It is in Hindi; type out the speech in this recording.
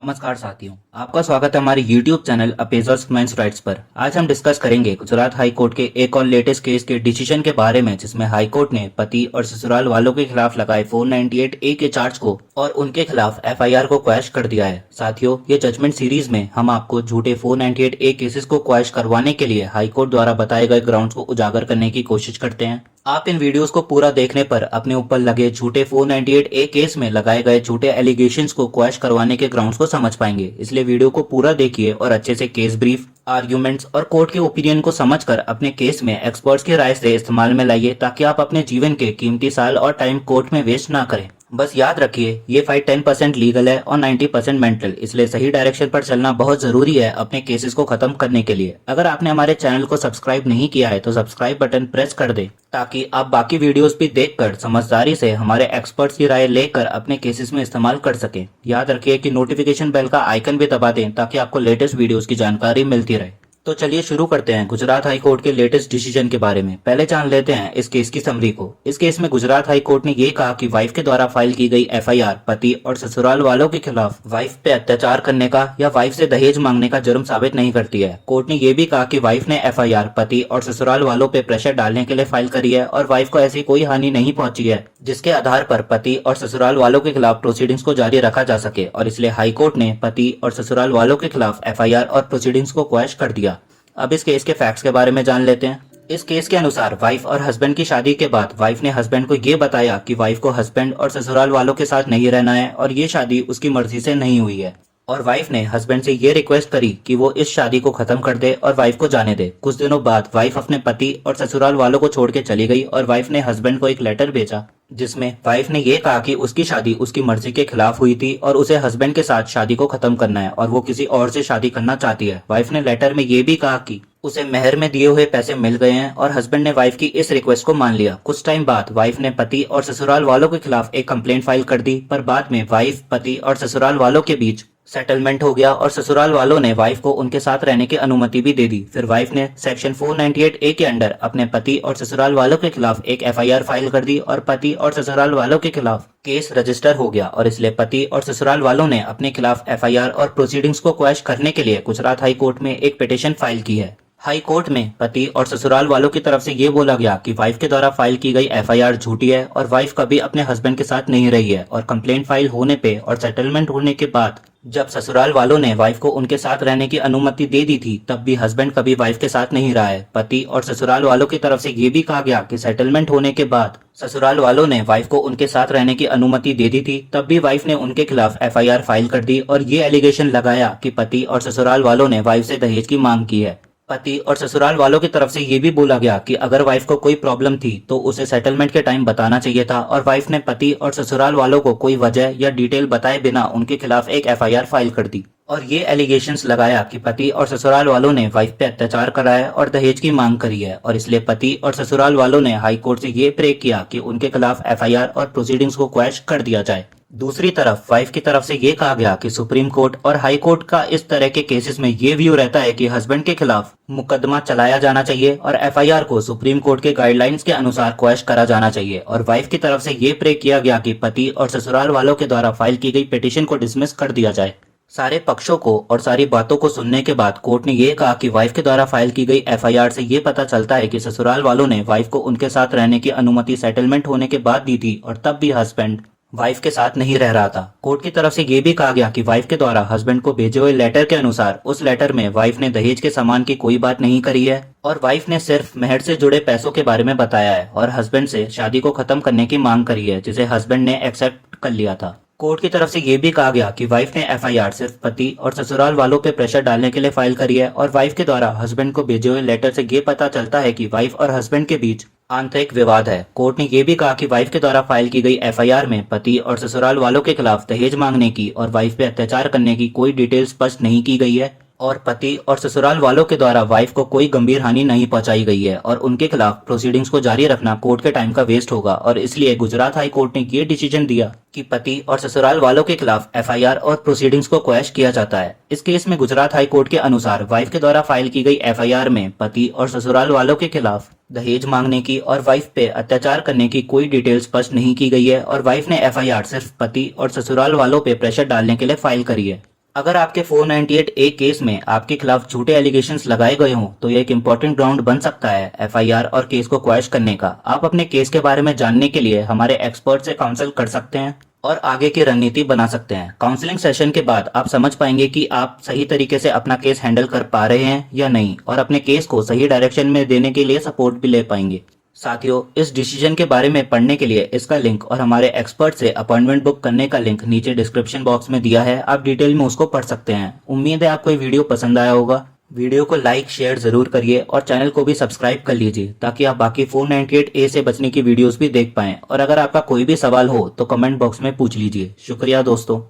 नमस्कार साथियों, आपका स्वागत है हमारे YouTube चैनल अपेजर्स मेंस राइट्स पर। आज हम डिस्कस करेंगे गुजरात हाई कोर्ट के एक और लेटेस्ट केस के डिसीजन के बारे में, जिसमें हाई कोर्ट ने पति और ससुराल वालों के खिलाफ लगाए 498A के चार्ज को और उनके खिलाफ FIR को क्वैश कर दिया है। साथियों, ये जजमेंट सीरीज में हम आपको झूठे 498A केसेस को क्वैश करवाने के लिए हाई कोर्ट द्वारा बताए गए ग्राउंड्स को उजागर करने की कोशिश करते हैं। आप इन वीडियोस को पूरा देखने पर अपने ऊपर लगे झूठे 498A केस में लगाए गए झूठे एलिगेशंस को क्वैश करवाने के ग्राउंड्स को समझ पाएंगे। इसलिए वीडियो को पूरा देखिए और अच्छे से केस ब्रीफ, आर्ग्यूमेंट्स और कोर्ट के ओपिनियन को समझकर अपने केस में एक्सपर्ट्स की राय से इस्तेमाल में लाइए, ताकि आप अपने जीवन के कीमती साल और टाइम कोर्ट में वेस्ट ना करें। बस याद रखिए, ये फाइट 10% लीगल है और 90% मेंटल, इसलिए सही डायरेक्शन पर चलना बहुत जरूरी है अपने केसेस को खत्म करने के लिए। अगर आपने हमारे चैनल को सब्सक्राइब नहीं किया है तो सब्सक्राइब बटन प्रेस कर दे, ताकि आप बाकी वीडियोस भी देखकर समझदारी से हमारे एक्सपर्ट्स की राय लेकर अपने केसेस में इस्तेमाल कर सकें। याद रखिए कि नोटिफिकेशन बेल का आइकन भी दबा दें, ताकि आपको लेटेस्ट वीडियोस की जानकारी मिलती रहे। तो चलिए शुरू करते हैं गुजरात हाई कोर्ट के लेटेस्ट डिसीजन के बारे में। पहले जान लेते हैं इस केस की समरी को। इस केस में गुजरात हाई कोर्ट ने ये कहा कि वाइफ के द्वारा फाइल की गई FIR पति और ससुराल वालों के खिलाफ वाइफ पे अत्याचार करने का या वाइफ से दहेज मांगने का जुर्म साबित नहीं करती है। कोर्ट ने ये भी कहा कि वाइफ ने FIR पति और ससुराल वालों पे प्रेशर डालने के लिए फाइल करी है और वाइफ को ऐसी कोई हानि नहीं पहुंची है जिसके आधार पर पति और ससुराल वालों के खिलाफ प्रोसीडिंग्स को जारी रखा जा सके, और इसलिए हाई कोर्ट ने पति और ससुराल वालों के खिलाफ FIR और प्रोसीडिंग्स को क्वैश कर दिया। अब इस केस के फैक्ट्स के बारे में जान लेते हैं। इस केस के अनुसार वाइफ और हस्बैंड की शादी के बाद वाइफ ने हस्बैंड को ये बताया कि वाइफ को हस्बैंड और ससुराल वालों के साथ नहीं रहना है और ये शादी उसकी मर्जी से नहीं हुई है, और वाइफ ने हस्बैंड से ये रिक्वेस्ट करी कि वो इस शादी को खत्म कर दे और वाइफ को जाने दे। कुछ दिनों बाद वाइफ अपने पति और ससुराल वालों को छोड़ के चली गई और वाइफ ने हस्बैंड को एक लेटर भेजा, जिसमें वाइफ ने ये कहा कि उसकी शादी उसकी मर्जी के खिलाफ हुई थी और उसे हस्बैंड के साथ शादी को खत्म करना है और वो किसी और से शादी करना चाहती है। वाइफ ने लेटर में ये भी कहा कि उसे मेहर में दिए हुए पैसे मिल गए हैं और हस्बैंड ने वाइफ की इस रिक्वेस्ट को मान लिया। कुछ टाइम बाद वाइफ ने पति और ससुराल वालों के खिलाफ एक कंप्लेंट फाइल कर दी, पर बाद में वाइफ, पति और ससुराल वालों के बीच सेटलमेंट हो गया और ससुराल वालों ने वाइफ को उनके साथ रहने की अनुमति भी दे दी। फिर वाइफ ने सेक्शन 498A के अंडर अपने पति और ससुराल वालों के खिलाफ एक FIR फाइल कर दी और पति और ससुराल वालों के खिलाफ केस रजिस्टर हो गया, और इसलिए पति और ससुराल वालों ने अपने खिलाफ FIR और प्रोसीडिंग्स को क्वैश करने के लिए गुजरात हाई कोर्ट में एक पिटीशन फाइल की है। हाई कोर्ट में पति और ससुराल वालों की तरफ से ये बोला गया कि वाइफ के द्वारा फाइल की गई FIR झूठी है और वाइफ कभी अपने हस्बैंड के साथ नहीं रही है, और कंप्लेंट फाइल होने पे और सेटलमेंट होने के बाद जब ससुराल वालों ने वाइफ को उनके साथ रहने की अनुमति दे दी थी, तब भी हस्बैंड कभी वाइफ के साथ नहीं रहा है। पति और ससुराल वालों की तरफ से ये भी कहा गया कि सेटलमेंट होने के बाद ससुराल वालों ने वाइफ को उनके साथ रहने की अनुमति दे दी थी, तब भी वाइफ ने उनके खिलाफ FIR फाइल कर दी और ये एलिगेशन लगाया कि पति और ससुराल वालों ने वाइफ से दहेज की मांग की है। पति और ससुराल वालों की तरफ से ये भी बोला गया कि अगर वाइफ को कोई प्रॉब्लम थी तो उसे सेटलमेंट के टाइम बताना चाहिए था, और वाइफ ने पति और ससुराल वालों को कोई वजह या डिटेल बताए बिना उनके खिलाफ एक FIR फाइल कर दी और ये एलिगेशंस लगाया कि पति और ससुराल वालों ने वाइफ पे अत्याचार करा है और दहेज की मांग करी है, और इसलिए पति और ससुराल वालों ने हाई कोर्ट से ये प्रे किया कि उनके खिलाफ FIR और प्रोसीडिंग्स को क्वैश कर दिया जाए। दूसरी तरफ वाइफ की तरफ से ये कहा गया कि सुप्रीम कोर्ट और हाई कोर्ट का इस तरह के केसेस में ये व्यू रहता है कि हस्बैंड के खिलाफ मुकदमा चलाया जाना चाहिए और FIR को सुप्रीम कोर्ट के गाइडलाइंस के अनुसार क्वैश करा जाना चाहिए, और वाइफ की तरफ से ये प्रे किया गया कि पति और ससुराल वालों के द्वारा फाइल की गई पिटीशन को डिसमिस कर दिया जाए। सारे पक्षों को और सारी बातों को सुनने के बाद कोर्ट ने ये कहा कि वाइफ के द्वारा फाइल की गई FIR से ये पता चलता है कि ससुराल वालों ने वाइफ को उनके साथ रहने की अनुमति सेटलमेंट होने के बाद दी थी, और तब भी हस्बैंड वाइफ के साथ नहीं रह रहा था। कोर्ट की तरफ से ये भी कहा गया कि वाइफ के द्वारा हस्बैंड को भेजे हुए लेटर के अनुसार उस लेटर में वाइफ ने दहेज के सामान की कोई बात नहीं करी है और वाइफ ने सिर्फ मेहर से जुड़े पैसों के बारे में बताया है और हस्बैंड से शादी को खत्म करने की मांग करी है, जिसे हस्बैंड ने एक्सेप्ट कर लिया था। कोर्ट की तरफ से ये भी कहा गया कि वाइफ ने FIR सिर्फ पति और ससुराल वालों पे प्रेशर डालने के लिए फाइल करी है, और वाइफ के द्वारा हस्बैंड को भेजे हुए लेटर से ये पता चलता है कि वाइफ और हस्बैंड के बीच आंतरिक विवाद है। कोर्ट ने ये भी कहा कि वाइफ के द्वारा फाइल की गई FIR में पति और ससुराल वालों के खिलाफ दहेज मांगने की और वाइफ पे अत्याचार करने की कोई डिटेल स्पष्ट नहीं की गई है, और पति और ससुराल वालों के द्वारा वाइफ को कोई गंभीर हानि नहीं पहुंचाई गई है, और उनके खिलाफ प्रोसीडिंग्स को जारी रखना कोर्ट के टाइम का वेस्ट होगा, और इसलिए गुजरात हाई कोर्ट ने ये डिसीजन दिया कि पति और ससुराल वालों के खिलाफ FIR और प्रोसीडिंग्स को क्वैश किया जाता है। इस केस में गुजरात हाई कोर्ट के अनुसार वाइफ के द्वारा फाइल की गई FIR में पति और ससुराल वालों के खिलाफ दहेज मांगने की और वाइफ पे अत्याचार करने की कोई डिटेल स्पष्ट नहीं की गई है, और वाइफ ने FIR सिर्फ पति और ससुराल वालों पे प्रेशर डालने के लिए फाइल करी है। अगर आपके 498A केस में आपके खिलाफ झूठे एलिगेशंस लगाए गए हों तो यह एक इम्पोर्टेंट ग्राउंड बन सकता है एफआईआर और केस को क्वैश करने का। आप अपने केस के बारे में जानने के लिए हमारे एक्सपर्ट से काउंसल कर सकते हैं और आगे की रणनीति बना सकते हैं। काउंसलिंग सेशन के बाद आप समझ पाएंगे कि आप सही तरीके से अपना केस हैंडल कर पा रहे हैं या नहीं, और अपने केस को सही डायरेक्शन में देने के लिए सपोर्ट भी ले पाएंगे। साथियों, इस डिसीजन के बारे में पढ़ने के लिए इसका लिंक और हमारे एक्सपर्ट से अपॉइंटमेंट बुक करने का लिंक नीचे डिस्क्रिप्शन बॉक्स में दिया है, आप डिटेल में उसको पढ़ सकते हैं। उम्मीद है आपको ये वीडियो पसंद आया होगा। वीडियो को लाइक शेयर जरूर करिए और चैनल को भी सब्सक्राइब कर लीजिए ताकि आप बाकी 498A से बचने की वीडियोस भी देख पाएं। और अगर आपका कोई भी सवाल हो तो कमेंट बॉक्स में पूछ लीजिए। शुक्रिया दोस्तों।